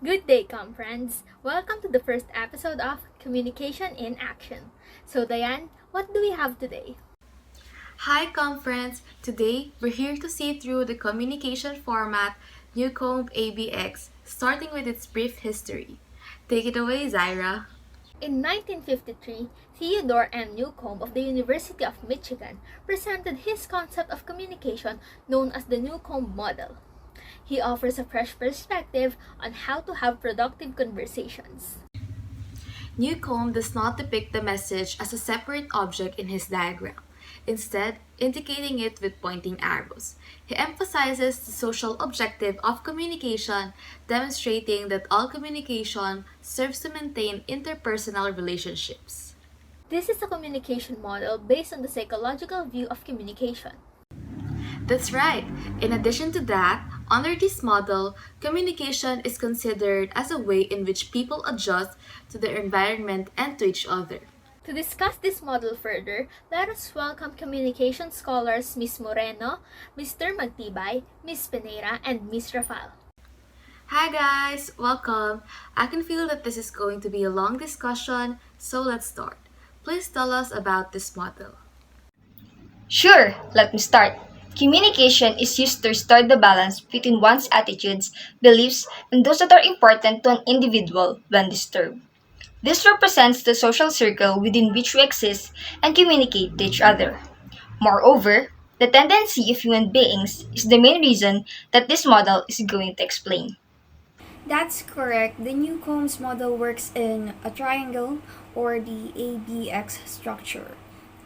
Good day, friends! Welcome to the first episode of Communication in Action. So, Diane, what do we have today? Hi, friends! Today, we're here to see through the communication format Newcomb ABX, starting with its brief history. Take it away, Zaira. In 1953, Theodore M. Newcomb of the University of Michigan presented his concept of communication known as the Newcomb model. He offers a fresh perspective on how to have productive conversations. Newcomb does not depict the message as a separate object in his diagram, instead, indicating it with pointing arrows. He emphasizes the social objective of communication, demonstrating that all communication serves to maintain interpersonal relationships. This is a communication model based on the psychological view of communication. That's right. In addition to that, under this model, communication is considered as a way in which people adjust to their environment and to each other. To discuss this model further, let us welcome communication scholars Ms. Moreno, Mr. Magtibay, Ms. Peneira, and Ms. Rafal. Hi guys, welcome. I can feel that this is going to be a long discussion, so let's start. Please tell us about this model. Sure, let me start. Communication is used to restore the balance between one's attitudes, beliefs, and those that are important to an individual when disturbed. This represents the social circle within which we exist and communicate to each other. Moreover, the tendency of human beings is the main reason that this model is going to explain. That's correct. The Newcomb's model works in a triangle or the ABX structure.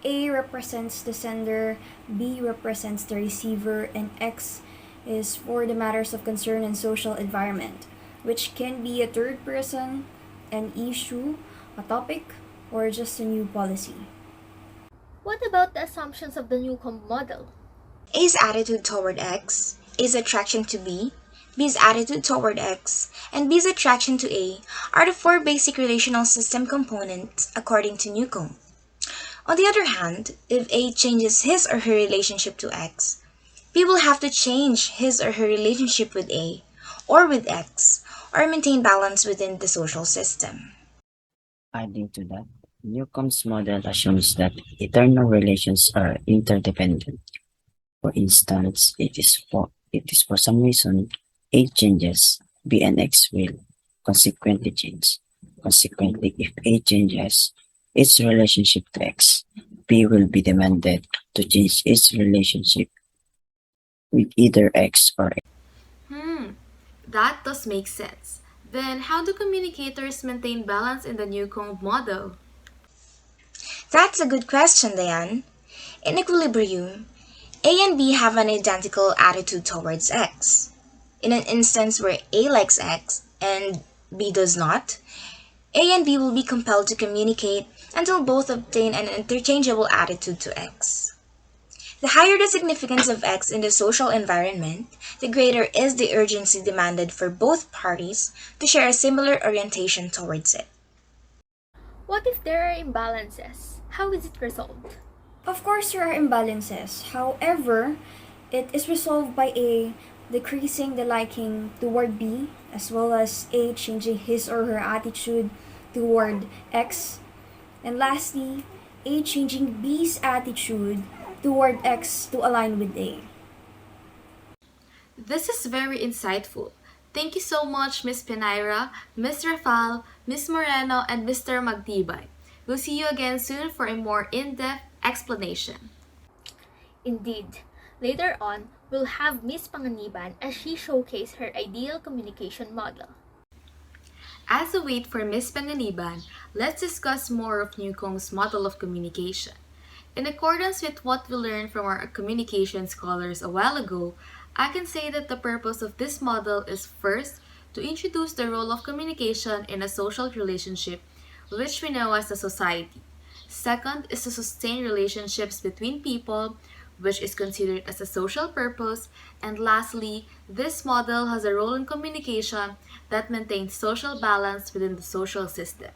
A represents the sender, B represents the receiver, and X is for the matters of concern and social environment, which can be a third person, an issue, a topic, or just a new policy. What about the assumptions of the Newcomb model? A's attitude toward X, A's attraction to B, B's attitude toward X, and B's attraction to A are the four basic relational system components according to Newcomb. On the other hand, if A changes his or her relationship to X, B will have to change his or her relationship with A or with X or maintain balance within the social system. Adding to that, Newcomb's model assumes that eternal relations are interdependent. For instance, it is for some reason A changes, B and X will consequently change. Consequently, if A changes its relationship to X, B will be demanded to change its relationship with either X or A. That does make sense. Then, how do communicators maintain balance in the Newcomb model? That's a good question, Diane. In equilibrium, A and B have an identical attitude towards X. In an instance where A likes X and B does not, A and B will be compelled to communicate until both obtain an interchangeable attitude to X. The higher the significance of X in the social environment, the greater is the urgency demanded for both parties to share a similar orientation towards it. What if there are imbalances? How is it resolved? Of course, there are imbalances. However, it is resolved by A decreasing the liking toward B, as well as A changing his or her attitude toward X. And lastly, A changing B's attitude toward X to align with A. This is very insightful. Thank you so much, Ms. Penaira, Ms. Rafal, Ms. Moreno, and Mr. Magtibay. We'll see you again soon for a more in-depth explanation. Indeed, later on, we'll have Ms. Panganiban as she showcases her ideal communication model. As we wait for Ms. Panganiban, let's discuss more of Newcomb's model of communication. In accordance with what we learned from our communication scholars a while ago, I can say that the purpose of this model is first, to introduce the role of communication in a social relationship, which we know as a society. Second is to sustain relationships between people, which is considered as a social purpose. And lastly, this model has a role in communication that maintains social balance within the social system.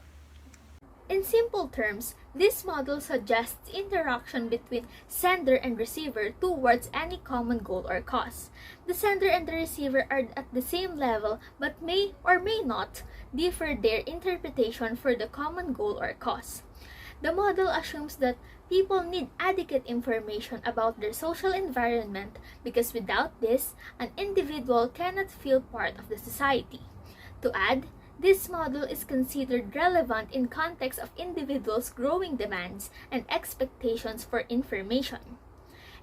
In simple terms, This model suggests interaction between sender and receiver towards any common goal or cause. The sender and the receiver are at the same level but may or may not differ their interpretation for the common goal or cause. The model assumes that people need adequate information about their social environment because without this, an individual cannot feel part of the society. To add, this model is considered relevant in context of individuals' growing demands and expectations for information.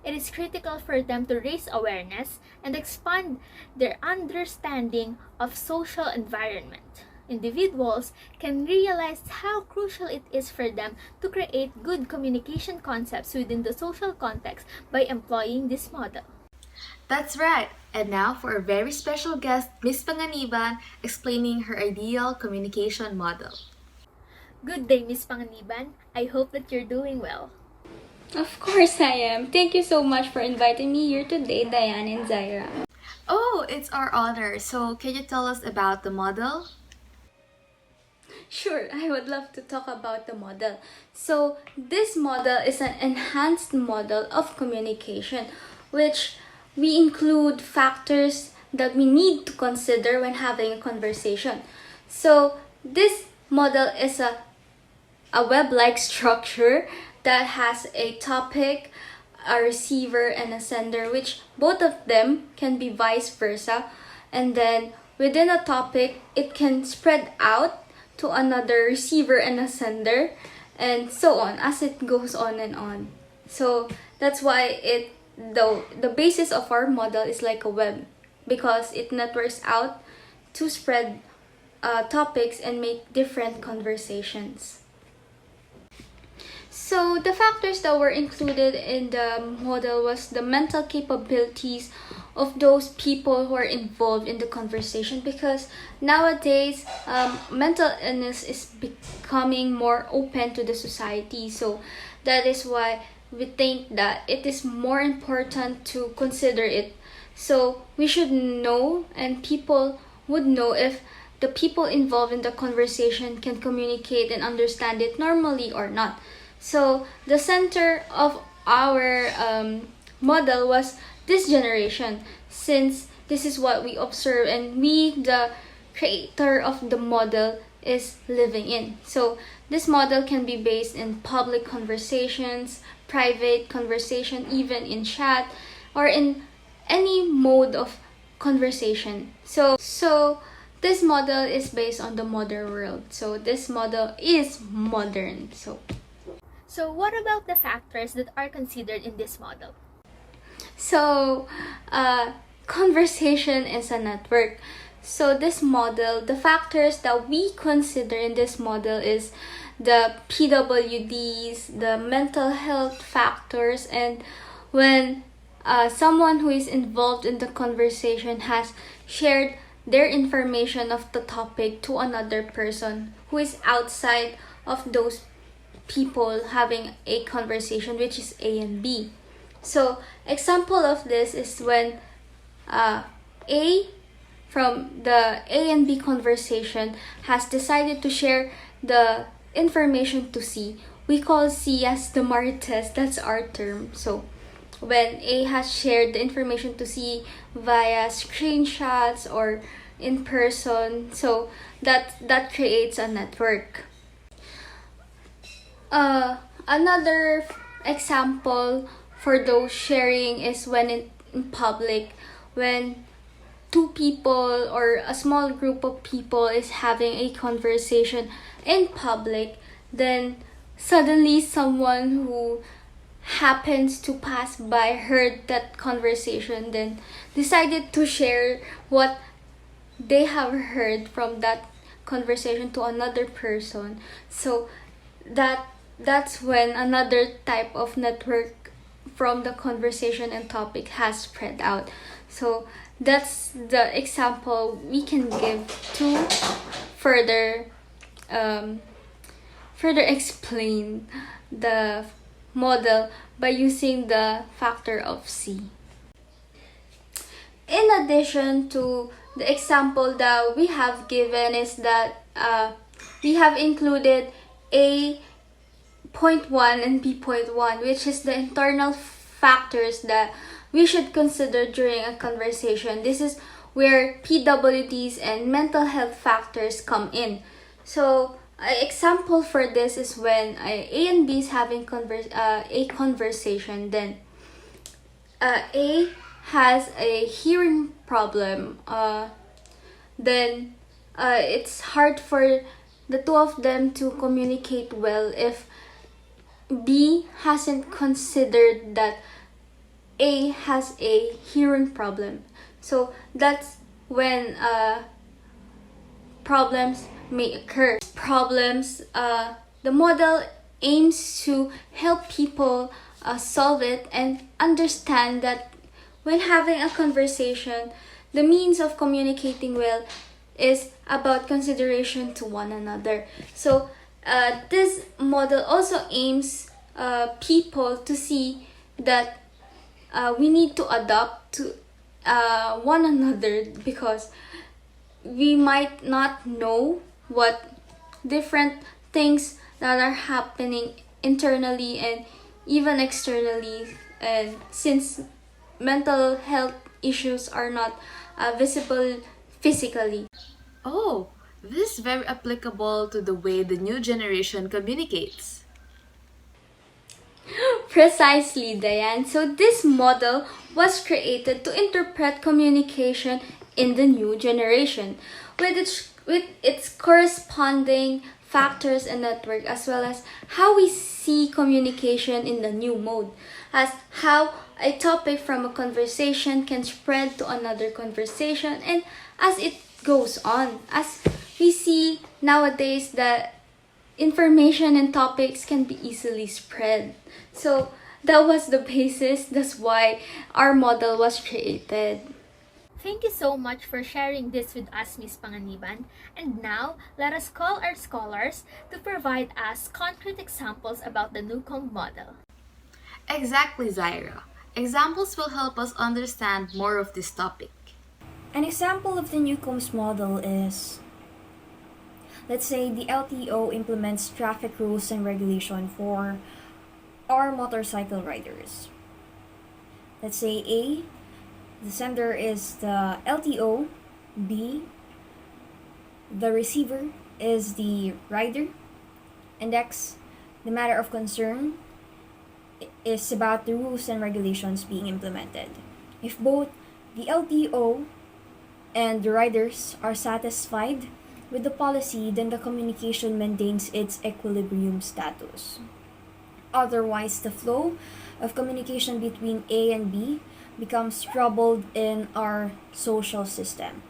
It is critical for them to raise awareness and expand their understanding of social environment. Individuals can realize how crucial it is for them to create good communication concepts within the social context by employing this model. That's right. And now for a very special guest, Miss Panganiban, explaining her ideal communication model. Good day, Miss Panganiban. I hope that you're doing well. Of course I am. Thank you so much for inviting me here today, Diane and Zaira. Oh, it's our honor. So, can you tell us about the model? Sure, I would love to talk about the model. So, this model is an enhanced model of communication, which we include factors that we need to consider when having a conversation. So, this model is a web-like structure that has a topic, a receiver, and a sender, which both of them can be vice versa. And then within a topic, it can spread out to another receiver and a sender, and so on as it goes on and on. So that's why the basis of our model is like a web, because it networks out to spread topics and make different conversations. So the factors that were included in the model was the mental capabilities of those people who are involved in the conversation, because nowadays mental illness is becoming more open to the society. So that is why we think that it is more important to consider it. So we should know, and people would know, if the people involved in the conversation can communicate and understand it normally or not. So the center of our model was this generation, since this is what we observe and we, the creator of the model, is living in. So this model can be based in public conversations, private conversation, even in chat, or in any mode of conversation. So this model is based on the modern world. So this model is modern. So what about the factors that are considered in this model? So, conversation is a network. So this model, the factors that we consider in this model is the PWDs, the mental health factors, and when someone who is involved in the conversation has shared their information of the topic to another person who is outside of those people having a conversation, which is A and B. So example of this is when A from the A and B conversation has decided to share the information to C. We call C as the marites, that's our term. So when A has shared the information to C via screenshots or in person, so that creates a network. Another example for those sharing is when in public, when two people or a small group of people is having a conversation in public, then suddenly someone who happens to pass by heard that conversation, then decided to share what they have heard from that conversation to another person. So that's when another type of network from the conversation and topic has spread out. So that's the example we can give to further explain the model by using the factor of C. In addition to the example that we have given is that we have included A point 1 and B point 1, which is the internal factors that we should consider during a conversation. This is where PWDs and mental health factors come in. So, an example for this is when A and B is having a conversation, then A has a hearing problem, then it's hard for the two of them to communicate well if B hasn't considered that A has a hearing problem. So that's when problems may occur. The model aims to help people solve it and understand that when having a conversation, the means of communicating well is about consideration to one another. So this model also aims people to see that we need to adapt to one another, because we might not know what different things that are happening internally and even externally, and since mental health issues are not visible physically. Oh, this is very applicable to the way the new generation communicates. Precisely, Diane. So this model was created to interpret communication in the new generation with its corresponding factors and network, as well as how we see communication in the new mode, as how a topic from a conversation can spread to another conversation, and as it goes on, as we see nowadays that information and topics can be easily spread. So that was the basis. That's why our model was created. Thank you so much for sharing this with us, Ms. Panganiban. And now, let us call our scholars to provide us concrete examples about the Newcomb model. Exactly, Zaira. Examples will help us understand more of this topic. An example of the Newcomb's model is, let's say the LTO implements traffic rules and regulation for our motorcycle riders. Let's say A, the sender is the LTO, B, the receiver is the rider, and X, the matter of concern is about the rules and regulations being implemented. If both the LTO and the riders are satisfied with the policy, then the communication maintains its equilibrium status. Otherwise, the flow of communication between A and B becomes troubled in our social system.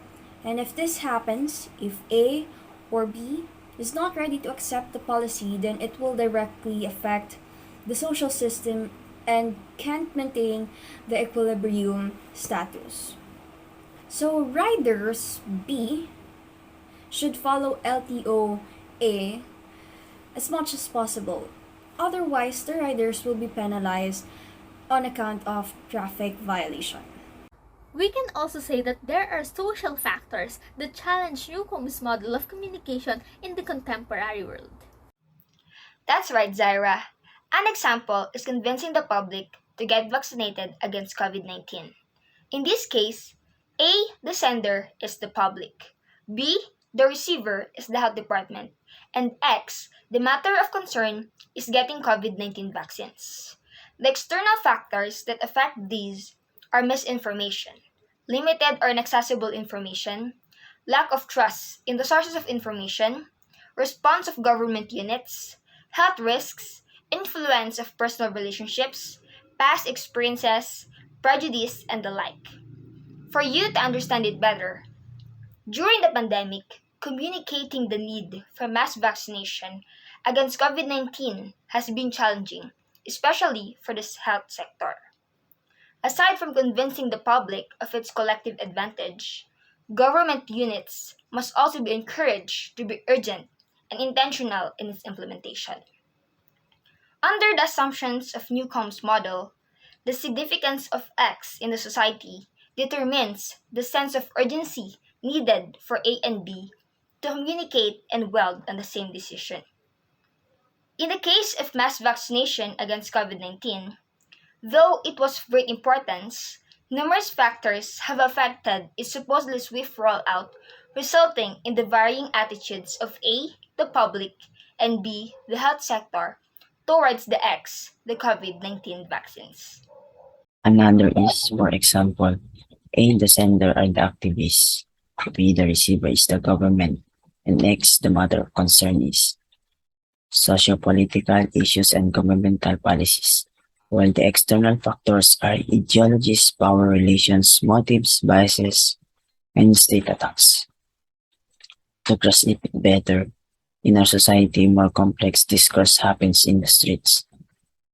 And if this happens, if A or B is not ready to accept the policy, then it will directly affect the social system and can't maintain the equilibrium status. So riders B should follow LTO A as much as possible. Otherwise, the riders will be penalized on account of traffic violation. We can also say that there are social factors that challenge Newcomb's model of communication in the contemporary world. That's right, Zaira. An example is convincing the public to get vaccinated against COVID-19. In this case, A, the sender, is the public. B, the receiver, is the health department. And X, the matter of concern, is getting COVID-19 vaccines. The external factors that affect these are misinformation, limited or inaccessible information, lack of trust in the sources of information, response of government units, health risks, influence of personal relationships, past experiences, prejudice, and the like. For you to understand it better, during the pandemic, communicating the need for mass vaccination against COVID 19 has been challenging, especially for the health sector. Aside from convincing the public of its collective advantage, government units must also be encouraged to be urgent and intentional in its implementation. Under the assumptions of Newcomb's model, the significance of X in the society determines the sense of urgency needed for A and B to communicate and weld on the same decision. In the case of mass vaccination against COVID-19, though it was of great importance, numerous factors have affected its supposedly swift rollout, resulting in the varying attitudes of A, the public, and B, the health sector, towards the COVID-19 vaccines. Another is, for example, A, the sender are the activists, B, the receiver is the government, and X, the matter of concern is socio-political issues and governmental policies, while the external factors are ideologies, power relations, motives, biases, and state attacks. To grasp it better, in our society, more complex discourse happens in the streets.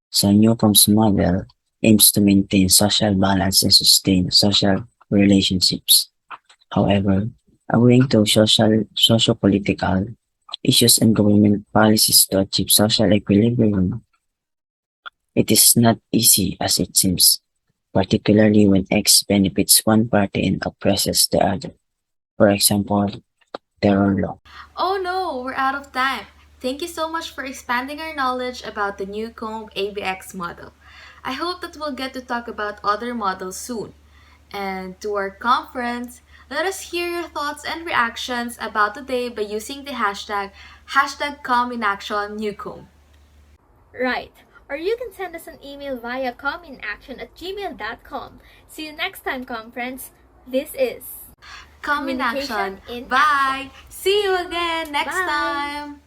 So Newcomb's model aims to maintain social balance and sustain social relationships. However, owing to socio-political issues and government policies to achieve social equilibrium, it is not easy as it seems, particularly when X benefits one party and oppresses the other. For example, terror law. Oh no, we're out of time. Thank you so much for expanding our knowledge about the new COMM ABX model. I hope that we'll get to talk about other models soon. And to our conference, let us hear your thoughts and reactions about today by using the hashtag CommUNIQUation. Right. Or you can send us an email via comminaction@gmail.com. See you next time, conference. This is CommUNIQUation. in Bye! See you again next Bye. time!